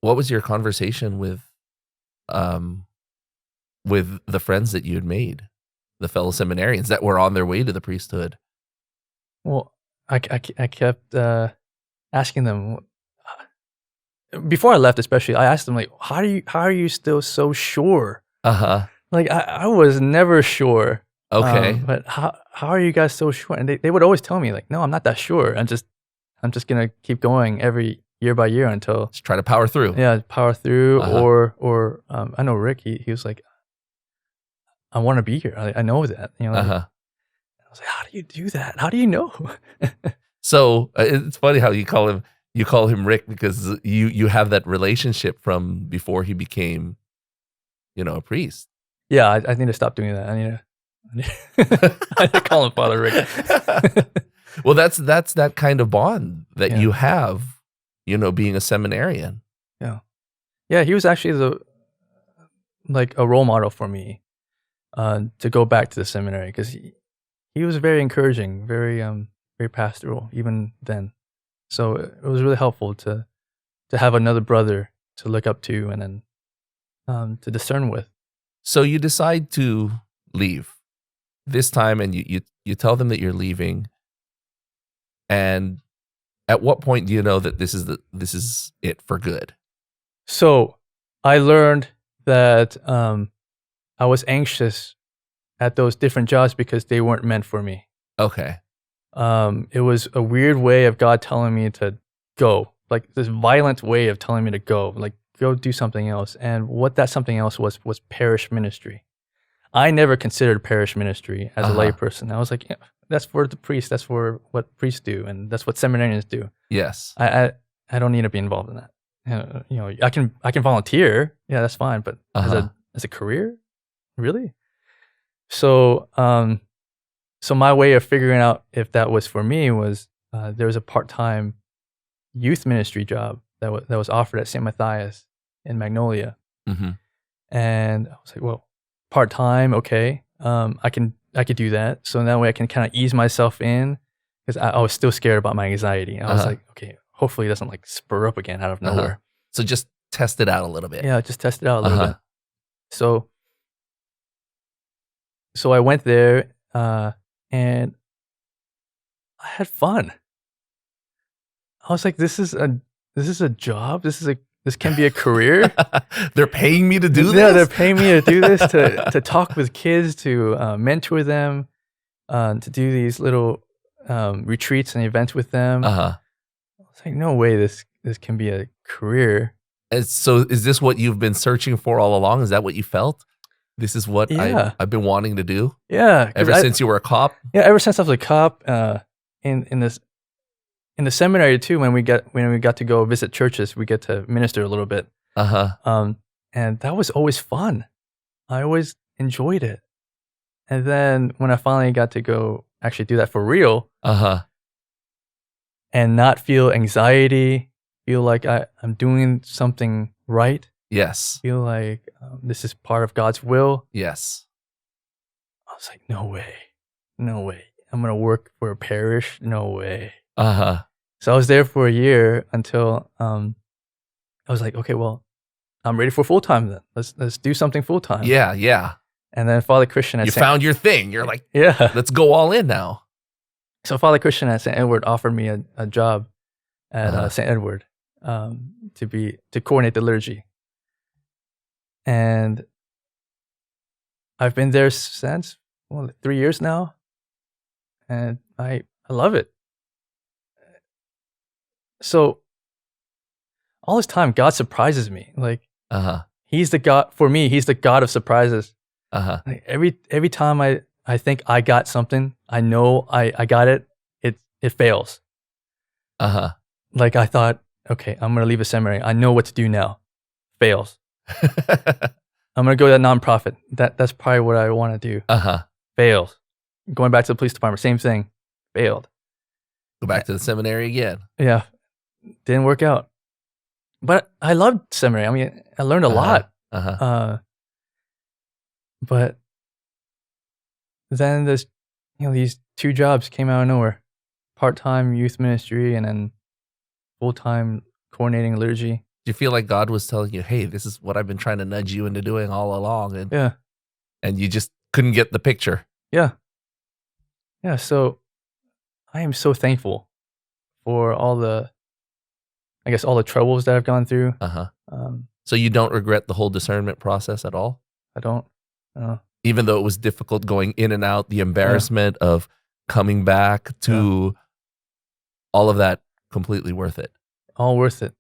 what was your conversation um with the friends that you had made, the fellow seminarians that were on their way to the priesthood? Well, I kept asking them before I left, especially. I asked them like, how are you still so sure? Uh-huh. Like I was never sure. Okay. But how are you guys so sure? And they would always tell me like, no, I'm not that sure. I'm just gonna keep going every year by year until Just try to power through. power through. Uh-huh. Or I know Rick. He was like, I want to be here. I know that. Like, Uh-huh. I was like, how do you do that? How do you know? So it's funny how you call him Rick, because you have that relationship from before he became, a priest. Yeah, I need to stop doing that. I need to call him Father Rick. Well, that's that kind of bond that Yeah. you have, being a seminarian. Yeah, he was actually a role model for me to go back to the seminary, because he was very encouraging, very pastoral even then. So it was really helpful to have another brother to look up to and then to discern with. So you decide to leave this time, and you tell them that you're leaving. And at what point do you know that this is it for good? So I learned that I was anxious at those different jobs because they weren't meant for me. Okay. It was a weird way of God telling me to go, like this violent way of telling me to go, like go do something else. And what that something else was parish ministry. I never considered parish ministry as a layperson. I was like, yeah, that's for the priest. That's for what priests do, and that's what seminarians do. Yes. I don't need to be involved in that. I can volunteer. Yeah, that's fine. But as a career, really? So so my way of figuring out if that was for me was there was a part-time youth ministry job that was offered at St. Matthias in Magnolia, and I was like, well, part-time, okay, I could do that. So that way I can kind of ease myself in, because I was still scared about my anxiety. I was like, okay, hopefully it doesn't like spur up again out of nowhere. So just test it out a little bit. Yeah, just test it out a little bit. So I went there and I had fun. I was like, this is a job. This can be a career. They're paying me to do this? Yeah, they're paying me to do this, to talk with kids, to mentor them, to do these little retreats and events with them. I was like, no way this can be a career. And so is this what you've been searching for all along? Is that what you felt? This is what I've been wanting to do? Yeah. Ever since you were a cop? Yeah, ever since I was a cop. In the seminary too, when we got to go visit churches, we get to minister a little bit. And that was always fun. I always enjoyed it. And then when I finally got to go actually do that for real, and not feel anxiety, feel like I'm doing something right. Yes. Feel like this is part of God's will. Yes. I was like, no way. I'm gonna work for a parish. No way. So I was there for a year until I was like, okay, well, I'm ready for full time then. Let's do something full time. Yeah. And then Father Christian at found your thing. You're like, yeah, let's go all in now. So Father Christian at St. Edward offered me a job at St. Edward to coordinate the liturgy. And I've been there since 3 years now, and I love it. So all this time, God surprises me. Like He's the God for me. He's the God of surprises. Like every time I think I got something, I know I got it. It fails. Like I thought, okay, I'm gonna leave a seminary. I know what to do now. Fails. I'm gonna go to that nonprofit. That's probably what I want to do. Fails. Going back to the police department, same thing. Failed. Go back to the seminary again. Yeah, didn't work out. But I loved seminary. I mean, I learned a lot. But then these two jobs came out of nowhere: part-time youth ministry and then full-time coordinating liturgy. Do you feel like God was telling you, hey, this is what I've been trying to nudge you into doing all along, and you just couldn't get the picture? Yeah. Yeah. So I am so thankful for all the troubles that I've gone through. So you don't regret the whole discernment process at all? I don't. Even though it was difficult going in and out, the embarrassment of coming back to all of that, completely worth it? All worth it.